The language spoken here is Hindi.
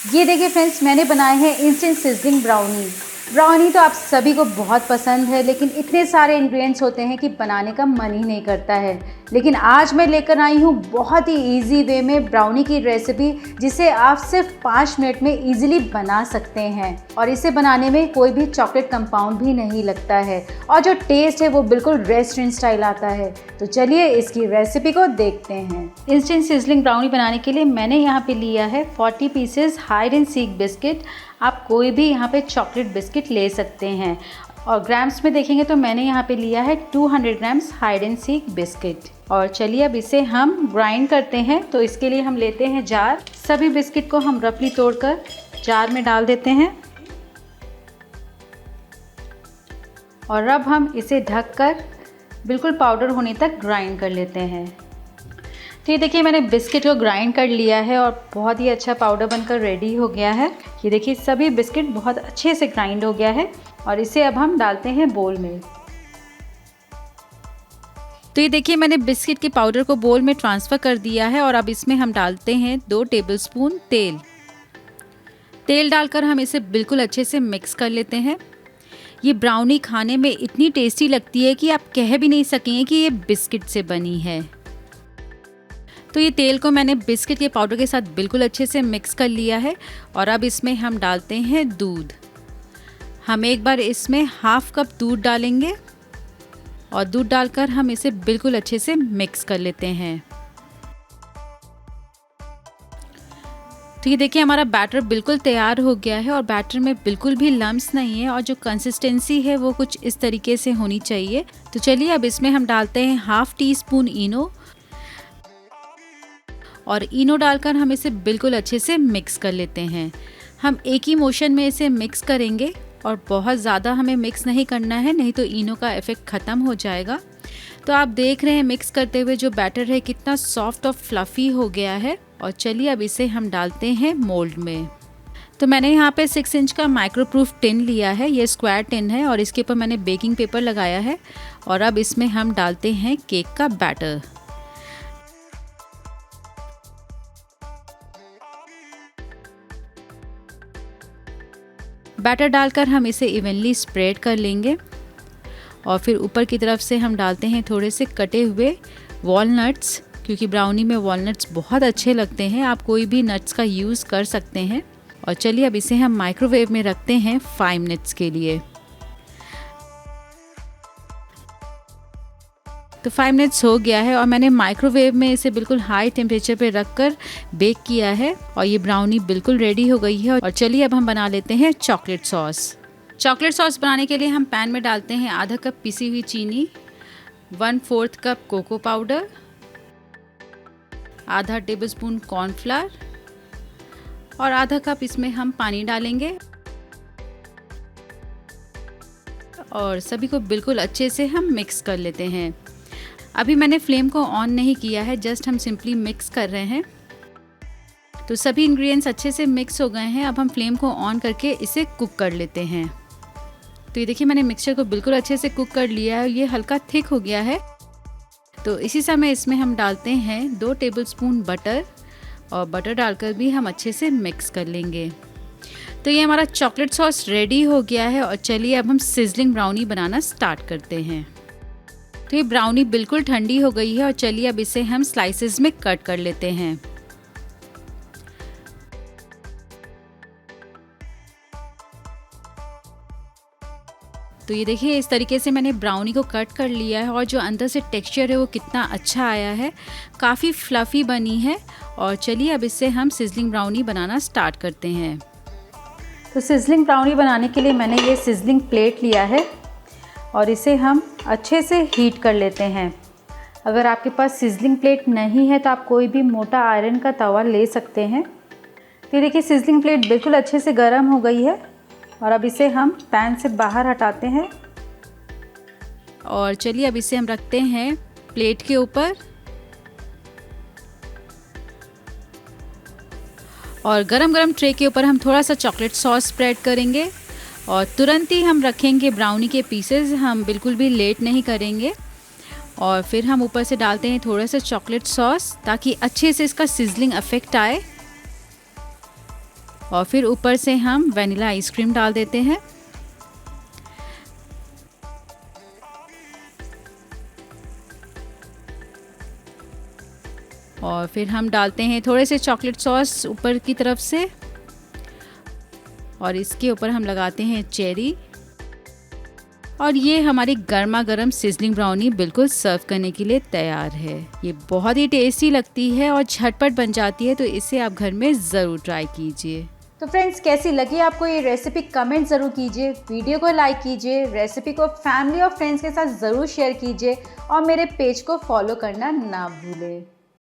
ये देखिए फ्रेंड्स, मैंने बनाए हैं इंस्टेंट सिजलिंग ब्राउनी। ब्राउनी तो आप सभी को बहुत पसंद है, लेकिन इतने सारे इंग्रेडिएंट्स होते हैं कि बनाने का मन ही नहीं करता है। लेकिन आज मैं लेकर आई हूँ बहुत ही इजी वे में ब्राउनी की रेसिपी, जिसे आप सिर्फ 5 मिनट में इजीली बना सकते हैं। और इसे बनाने में कोई भी चॉकलेट कंपाउंड भी नहीं लगता है, और जो टेस्ट है वो बिल्कुल रेस्टोरेंट स्टाइल आता है। तो चलिए इसकी रेसिपी को देखते हैं। इंस्टेंट सिजलिंग ब्राउनी बनाने के लिए मैंने यहाँ पे लिया है 40 pieces hide and seek biscuit. आप कोई भी यहाँ पे चॉकलेट बिस्किट ले सकते हैं। और ग्राम्स में देखेंगे तो मैंने यहाँ पे लिया है 200 grams hide and seek biscuit. और चलिए अब इसे हम ग्राइंड करते हैं। तो इसके लिए हम लेते हैं जार। सभी बिस्किट को हम रफली तोड़कर जार में डाल देते हैं, और अब हम इसे ढककर बिल्कुल पाउडर होने तक ग्राइंड कर लेते हैं। तो ये देखिए, मैंने बिस्किट को ग्राइंड कर लिया है और बहुत ही अच्छा पाउडर बनकर रेडी हो गया है। ये देखिए, सभी बिस्किट बहुत अच्छे से ग्राइंड हो गया है, और इसे अब हम डालते हैं बोल में। तो ये देखिए, मैंने बिस्किट के पाउडर को बोल में ट्रांसफ़र कर दिया है, और अब इसमें हम डालते हैं 2 टेबलस्पून तेल। तेल डालकर हम इसे बिल्कुल अच्छे से मिक्स कर लेते हैं। ये ब्राउनी खाने में इतनी टेस्टी लगती है कि आप कह भी नहीं सकेंगे कि ये बिस्किट से बनी है। तो ये तेल को मैंने बिस्किट के पाउडर के साथ बिल्कुल अच्छे से मिक्स कर लिया है, और अब इसमें हम डालते हैं दूध। हम एक बार इसमें हाफ कप दूध डालेंगे, और दूध डालकर हम इसे बिल्कुल अच्छे से मिक्स कर लेते हैं। तो ये देखिए, हमारा बैटर बिल्कुल तैयार हो गया है, और बैटर में बिल्कुल भी लम्स नहीं है, और जो कंसिस्टेंसी है वो कुछ इस तरीके से होनी चाहिए। तो चलिए अब इसमें हम डालते हैं हाफ टी स्पून इनो, और इनो डालकर हम इसे बिल्कुल अच्छे से मिक्स कर लेते हैं। हम एक ही मोशन में इसे मिक्स करेंगे, और बहुत ज़्यादा हमें मिक्स नहीं करना है, नहीं तो इनो का इफ़ेक्ट ख़त्म हो जाएगा। तो आप देख रहे हैं मिक्स करते हुए जो बैटर है कितना सॉफ्ट और फ्लफ़ी हो गया है। और चलिए अब इसे हम डालते हैं मोल्ड में। तो मैंने यहाँ पे 6 इंच का माइक्रोप्रूफ टिन लिया है। ये स्क्वायर टिन है, और इसके ऊपर मैंने बेकिंग पेपर लगाया है। और अब इसमें हम डालते हैं केक का बैटर। बैटर डालकर हम इसे इवनली स्प्रेड कर लेंगे, और फिर ऊपर की तरफ से हम डालते हैं थोड़े से कटे हुए वॉलनट्स, क्योंकि ब्राउनी में वॉलनट्स बहुत अच्छे लगते हैं। आप कोई भी नट्स का यूज़ कर सकते हैं। और चलिए अब इसे हम माइक्रोवेव में रखते हैं 5 मिनट्स के लिए। तो 5 मिनट्स हो गया है, और मैंने माइक्रोवेव में इसे बिल्कुल हाई टेम्परेचर पे रखकर बेक किया है, और ये ब्राउनी बिल्कुल रेडी हो गई है। और चलिए अब हम बना लेते हैं चॉकलेट सॉस। चॉकलेट सॉस बनाने के लिए हम पैन में डालते हैं आधा कप पिसी हुई चीनी, 1/4 कप कोको पाउडर, आधा टेबलस्पून कॉर्नफ्लावर, और आधा कप इसमें हम पानी डालेंगे, और सभी को बिल्कुल अच्छे से हम मिक्स कर लेते हैं। अभी मैंने फ्लेम को ऑन नहीं किया है, जस्ट हम सिंपली मिक्स कर रहे हैं। तो सभी इंग्रेडिएंट्स अच्छे से मिक्स हो गए हैं। अब हम फ्लेम को ऑन करके इसे कुक कर लेते हैं। तो ये देखिए, मैंने मिक्सचर को बिल्कुल अच्छे से कुक कर लिया है। ये हल्का थिक हो गया है। तो इसी समय इसमें हम डालते हैं 2 टेबलस्पून बटर, और बटर डालकर भी हम अच्छे से मिक्स कर लेंगे। तो ये हमारा चॉकलेट सॉस रेडी हो गया है, और चलिए अब हम सिजलिंग ब्राउनी बनाना स्टार्ट करते हैं। तो ये ब्राउनी बिल्कुल ठंडी हो गई है, और चलिए अब इसे हम स्लाइसेस में कट कर लेते हैं। तो ये देखिए, इस तरीके से मैंने ब्राउनी को कट कर लिया है, और जो अंदर से टेक्सचर है वो कितना अच्छा आया है, काफ़ी फ्लफ़ी बनी है। और चलिए अब इससे हम सिजलिंग ब्राउनी बनाना स्टार्ट करते हैं। तो सिजलिंग ब्राउनी बनाने के लिए मैंने ये सिजलिंग प्लेट लिया है, और इसे हम अच्छे से हीट कर लेते हैं। अगर आपके पास सिजलिंग प्लेट नहीं है तो आप कोई भी मोटा आयरन का तवा ले सकते हैं। तो ये देखिए, सिजलिंग प्लेट बिल्कुल अच्छे से गर्म हो गई है, और अब इसे हम पैन से बाहर हटाते हैं। और चलिए अब इसे हम रखते हैं प्लेट के ऊपर, और गरम गरम ट्रे के ऊपर हम थोड़ा सा चॉकलेट सॉस स्प्रेड करेंगे, और तुरंत ही हम रखेंगे ब्राउनी के पीसेस। हम बिल्कुल भी लेट नहीं करेंगे। और फिर हम ऊपर से डालते हैं थोड़ा सा चॉकलेट सॉस, ताकि अच्छे से इसका सिजलिंग इफेक्ट आए। और फिर ऊपर से हम वनीला आइसक्रीम डाल देते हैं। और फिर हम डालते हैं थोड़े से चॉकलेट सॉस ऊपर की तरफ से, और इसके ऊपर हम लगाते हैं चेरी। और ये हमारी गर्मा गर्म सिजलिंग ब्राउनी बिल्कुल सर्व करने के लिए तैयार है। ये बहुत ही टेस्टी लगती है और झटपट बन जाती है, तो इसे आप घर में ज़रूर ट्राई कीजिए। तो फ्रेंड्स, कैसी लगी आपको ये रेसिपी कमेंट ज़रूर कीजिए, वीडियो को लाइक कीजिए, रेसिपी को फैमिली और फ्रेंड्स के साथ ज़रूर शेयर कीजिए और मेरे पेज को फॉलो करना ना भूलें।